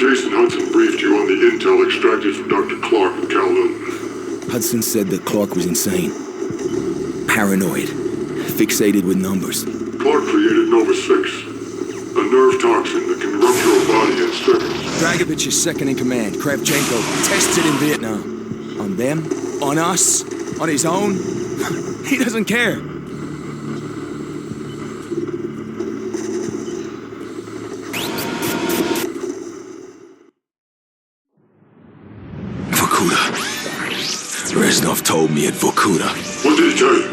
Jason Hudson briefed you on the intel extracted from Dr. Clark in Kowloon. Hudson said that Clark was insane. Paranoid. Fixated with numbers. Clark created Nova 6, a nerve toxin that can rupture a body in seconds. Dragovich is second in command. Kravchenko tested in Vietnam. On them? On us? On his own? He doesn't care. Reznov told me at Vorkuta. What did he tell you?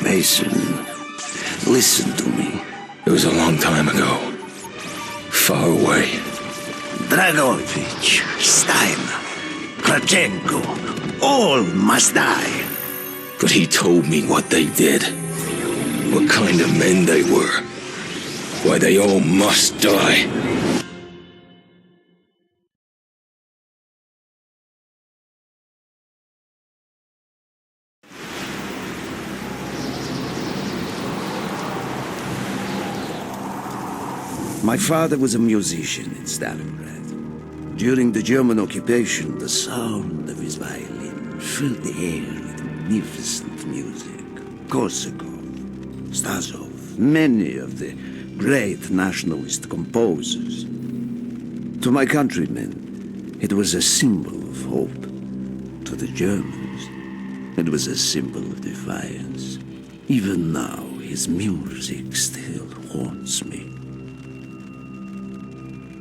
Mason, listen to me. It was a long time ago. Far away. Dragovich, Steiner, Kravchenko, all must die. But he told me what they did. What kind of men they were. Why they all must die. My father was a musician in Stalingrad. During the German occupation, the sound of his violin filled the air with magnificent music. Korsakov, Stasov, many of the great nationalist composers. To my countrymen, it was a symbol of hope. To the Germans, it was a symbol of defiance. Even now, his music still haunts me.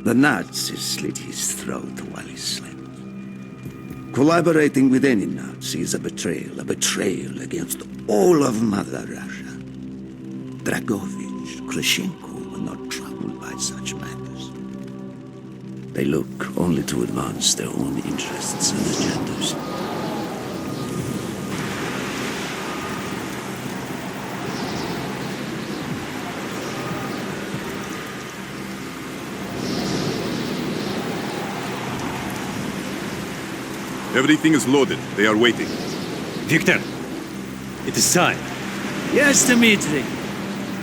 The Nazis slit his throat while he slept. Collaborating with any Nazi is a betrayal against all of Mother Russia. Dragovich, Kravchenko were not troubled by such matters. They look only to advance their own interests and agendas. Everything is loaded. They are waiting. Victor, it is time. Yes, Dmitri.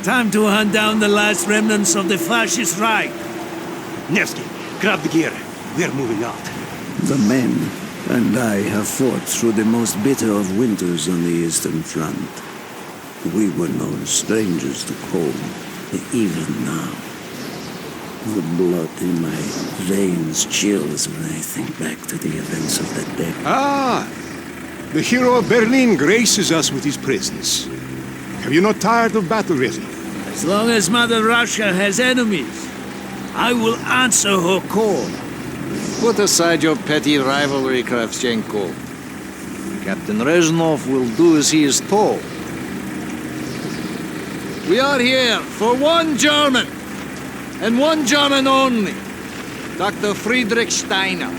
Time to hunt down the last remnants of the fascist Reich. Nevsky, grab the gear. We are moving out. The men and I have fought through the most bitter of winters on the Eastern Front. We were known strangers to cold, even now. The blood in my veins chills when I think back to the events of that day. Ah! The hero of Berlin graces us with his presence. Have you not tired of battle, Reznov? As long as Mother Russia has enemies, I will answer her call. Put aside your petty rivalry, Kravchenko. Captain Reznov will do as he is told. We are here for one German, and one German only, Dr. Friedrich Steiner.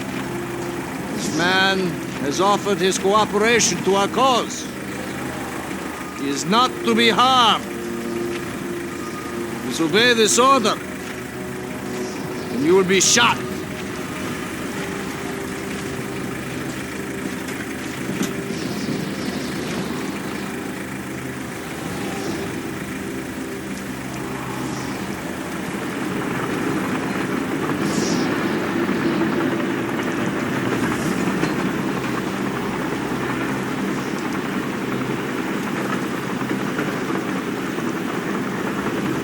This man has offered his cooperation to our cause. He is not to be harmed. Disobey this order, and you will be shot.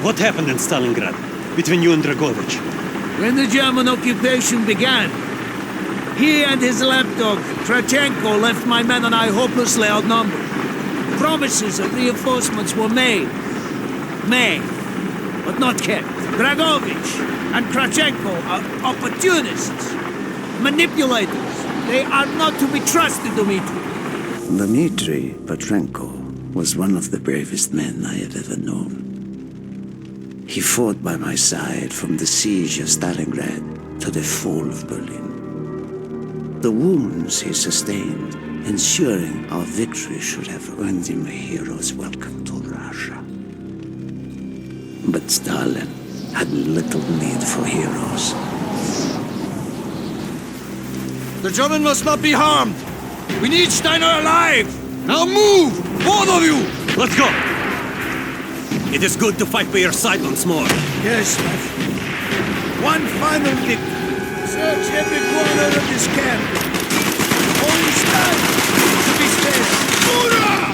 What happened in Stalingrad between you and Dragovich? When the German occupation began, he and his lapdog, Kravchenko, left my men and I hopelessly outnumbered. Promises of reinforcements were made, but not kept. Dragovich and Kravchenko are opportunists, manipulators. They are not to be trusted, Dmitri. Dmitri Petrenko was one of the bravest men I have ever known. He fought by my side from the siege of Stalingrad to the fall of Berlin. The wounds he sustained, ensuring our victory, should have earned him a hero's welcome to Russia. But Stalin had little need for heroes. The German must not be harmed. We need Steiner alive. Now move, both of you. Let's go! It is good to fight by your side once more. Yes, my friend. One final victory. So center of this camp. Only stand to be spared. Hoorah!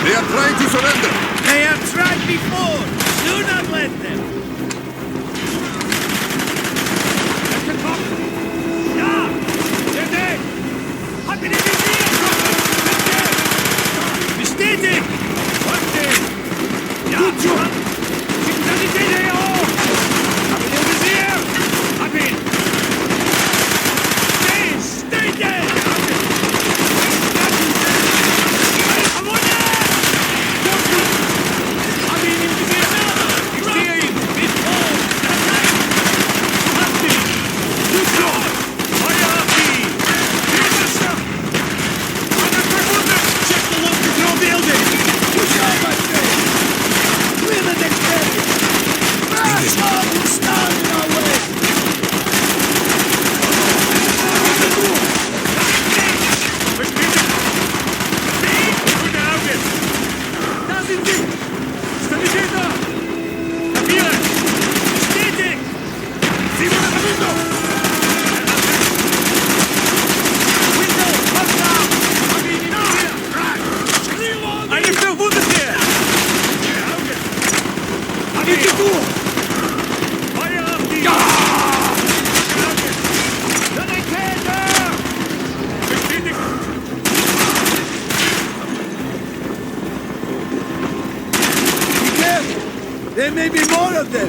They are trying to surrender. They have tried before. Do not let them. Bestätigt! Gut so! Stay there! There may be more of them!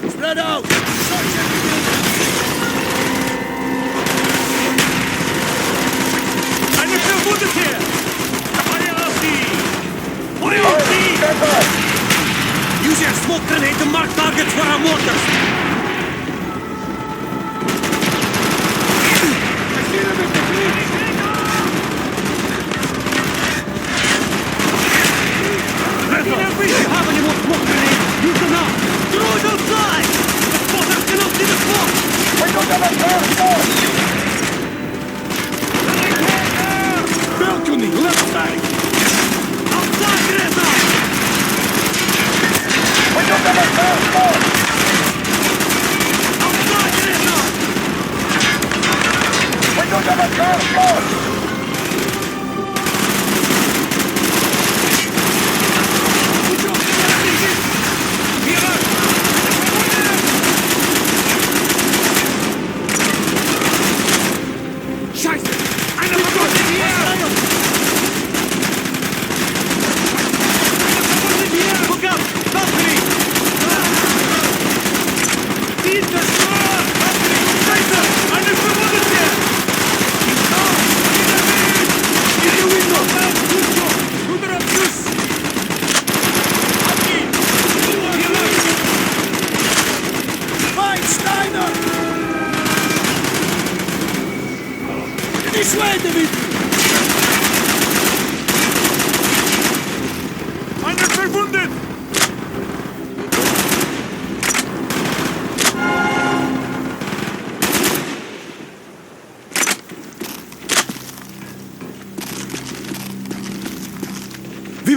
Spread out! Search every building! Eine Verwundete! Feuer auf sie! Feuer auf sie! Use your smoke grenade to mark targets for our mortars! If you have any more smoke grenades, use them now! Throw it outside! The spotters cannot see the smoke! Balcony, left side! Outside, Greta!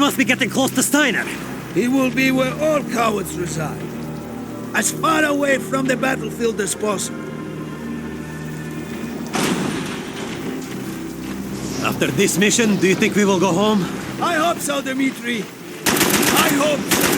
must be getting close to Steiner. He will be where all cowards reside. As far away from the battlefield as possible. After this mission, do you think we will go home? I hope so, Dmitri. I hope so.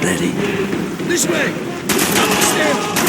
Ready? This way! Upstairs!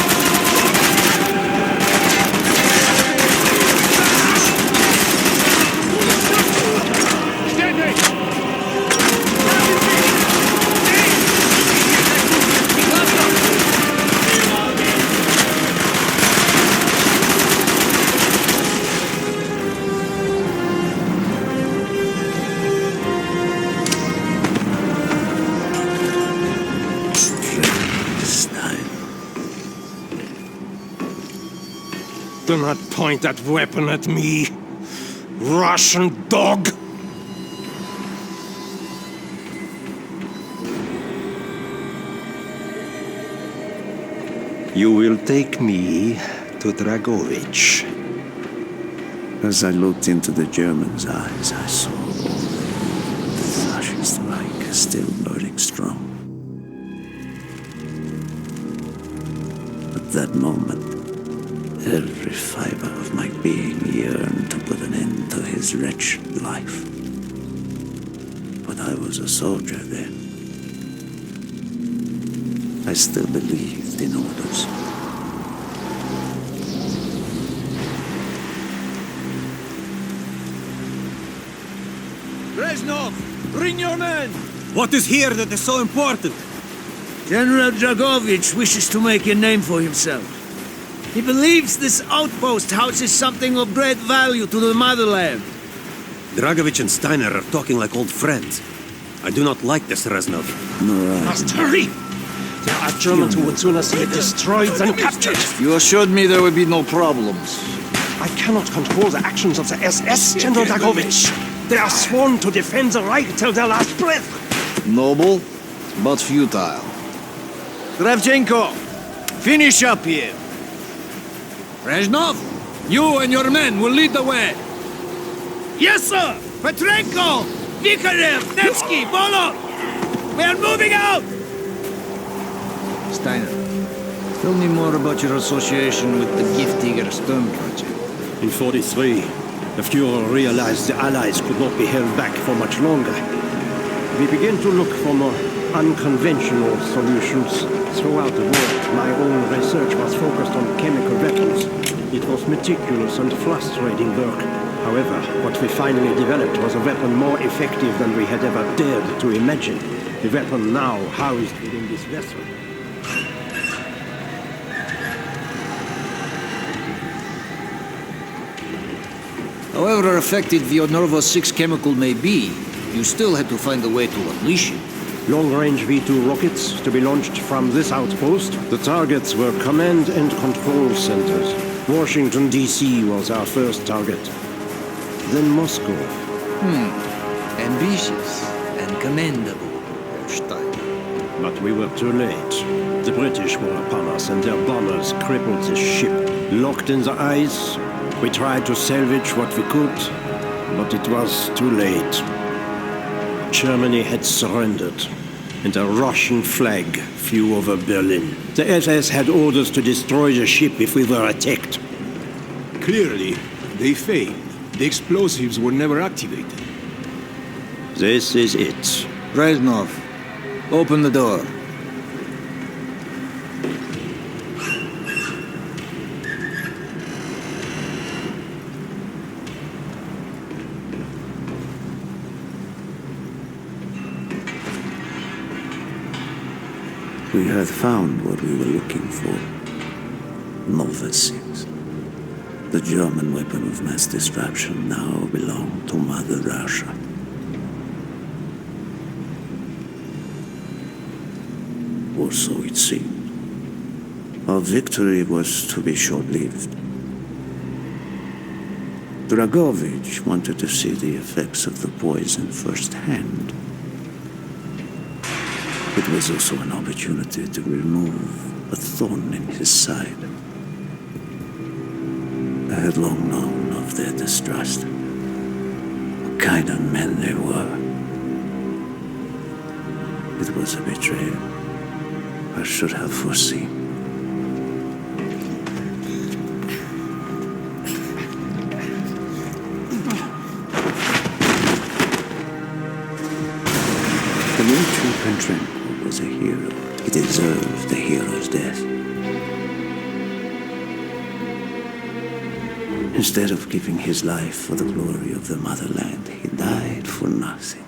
Do not point that weapon at me, Russian dog! You will take me to Dragovich. As I looked into the German's eyes, I saw the fascist Reich is still burning strong. At that moment, every fiber of my being yearned to put an end to his wretched life. But I was a soldier then. I still believed in orders. Reznov, bring your men! What is here that is so important? General Dragovich wishes to make a name for himself. He believes this outpost houses something of great value to the motherland. Dragovich and Steiner are talking like old friends. I do not like this, Reznov. Nor I. Must hurry! There are Germans who would sooner see it destroyed than captured. You assured me there would be no problems. I cannot control the actions of the SS, General Dragovich. They are sworn to defend the Reich till their last breath. Noble, but futile. Kravchenko, finish up here. Reznov, you and your men will lead the way. Yes, sir! Petrenko! Vikarev! Nevsky! Volok! We are moving out! Steiner, tell me more about your association with the Giftiger Sturm project. In 43, the Fuhrer realized the Allies could not be held back for much longer. We began to look for more unconventional solutions. Throughout the war, my own research was focused on chemical weapons. It was meticulous and frustrating work. However, what we finally developed was a weapon more effective than we had ever dared to imagine. The weapon now housed within this vessel. However effective your Nervo 6 chemical may be, you still had to find a way to unleash it. Long-range V2 rockets to be launched from this outpost. The targets were command and control centers. Washington, D.C. was our first target. Then Moscow. Ambitious and commendable, Herr Steiner. But we were too late. The British were upon us and their bombers crippled the ship. Locked in the ice, we tried to salvage what we could, but it was too late. Germany had surrendered, and a Russian flag flew over Berlin. The SS had orders to destroy the ship if we were attacked. Clearly, they failed. The explosives were never activated. This is it. Reznov, open the door. We had found what we were looking for. Nova 6. The German weapon of mass destruction now belonged to Mother Russia. Or so it seemed. Our victory was to be short-lived. Dragovich wanted to see the effects of the poison firsthand. It was also an opportunity to remove a thorn in his side. I had long known of their distrust. What kind of men they were. It was a betrayal I should have foreseen. Dmitri Petrenko was a hero. He deserved a hero's death. Instead of giving his life for the glory of the motherland, he died for nothing.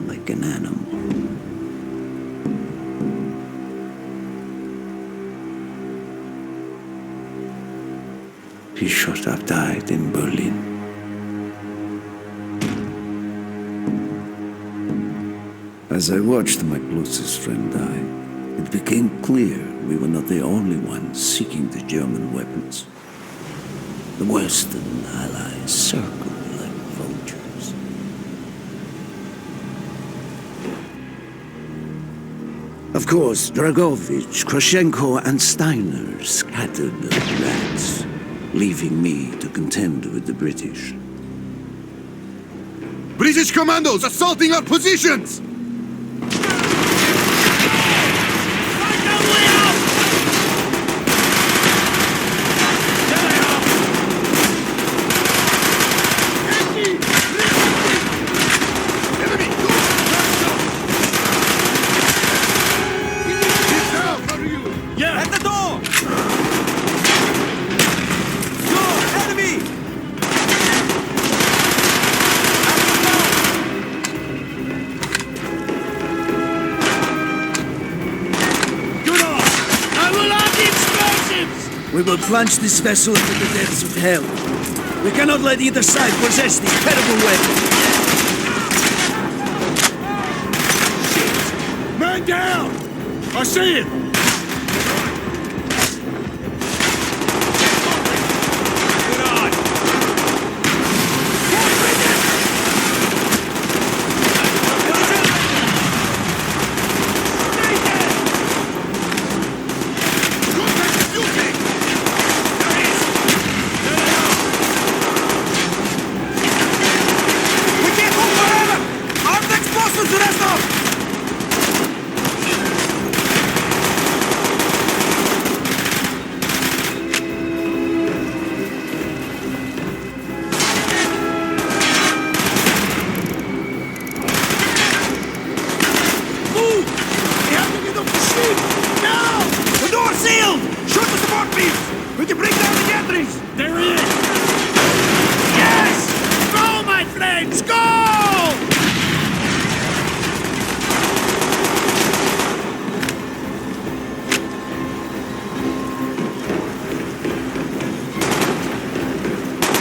Like an animal. He should have died in Berlin. As I watched my closest friend die, it became clear we were not the only ones seeking the German weapons. The Western allies circled like vultures. Of course, Dragovich, Krashenko, and Steiner scattered the rats, leaving me to contend with the British. British commandos assaulting our positions! We will plunge this vessel into the depths of hell. We cannot let either side possess these terrible weapons. Man down! I see him!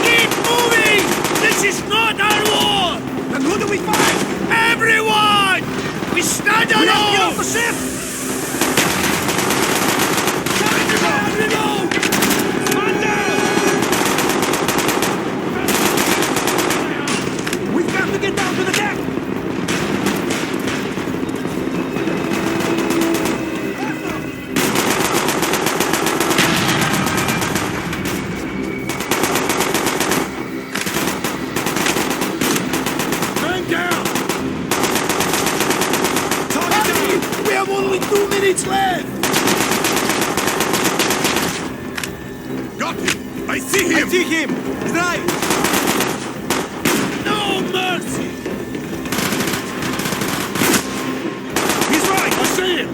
Keep moving! Stand down! Get off the ship! Time to go! Reload! Man down! We've got to get down to the deck! Only 2 minutes left! Got him! I see him! him! Right! No mercy! He's right! I see him!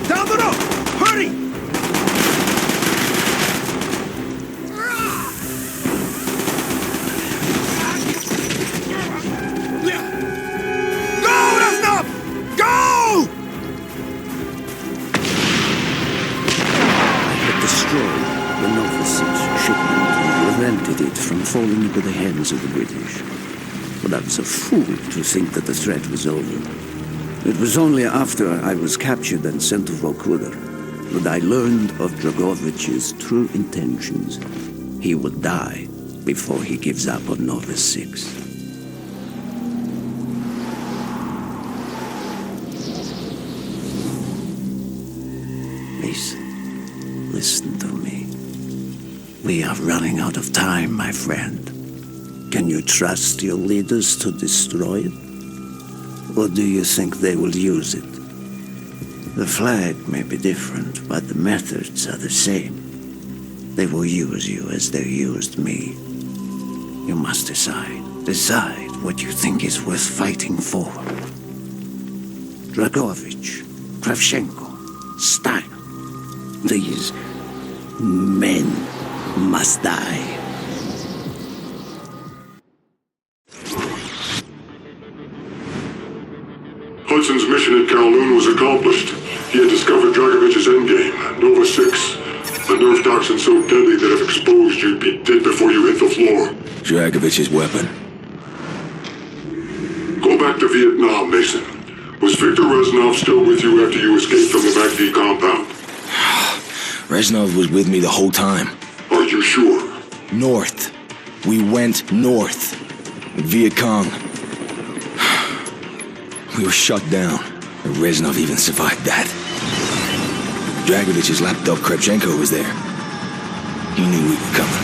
Down the road! Hurry! The Nova 6 shipment and prevented it from falling into the hands of the British. But I was a fool to think that the threat was over. It was only after I was captured and sent to Vorkuta that I learned of Dragovich's true intentions. He would die before he gives up on Nova 6. Listen to me. We are running out of time, my friend. Can you trust your leaders to destroy it? Or do you think they will use it? The flag may be different, but the methods are the same. They will use you as they used me. You must decide. Decide what you think is worth fighting for. Dragovich, Kravchenko, Steiner. These men must die. Hudson's mission at Kowloon was accomplished. He had discovered Dragovich's endgame, Nova 6. A nerve toxin so deadly that if exposed, you'd be dead before you hit the floor. Dragovich's weapon. Go back to Vietnam, Mason. Was Victor Reznov still with you after you escaped from the MACD compound? Reznov was with me the whole time. Are you sure? North. We went north. With Viet Cong. We were shut down. And Reznov even survived that. Dragovich's lapdog Kravchenko was there. He knew we were coming.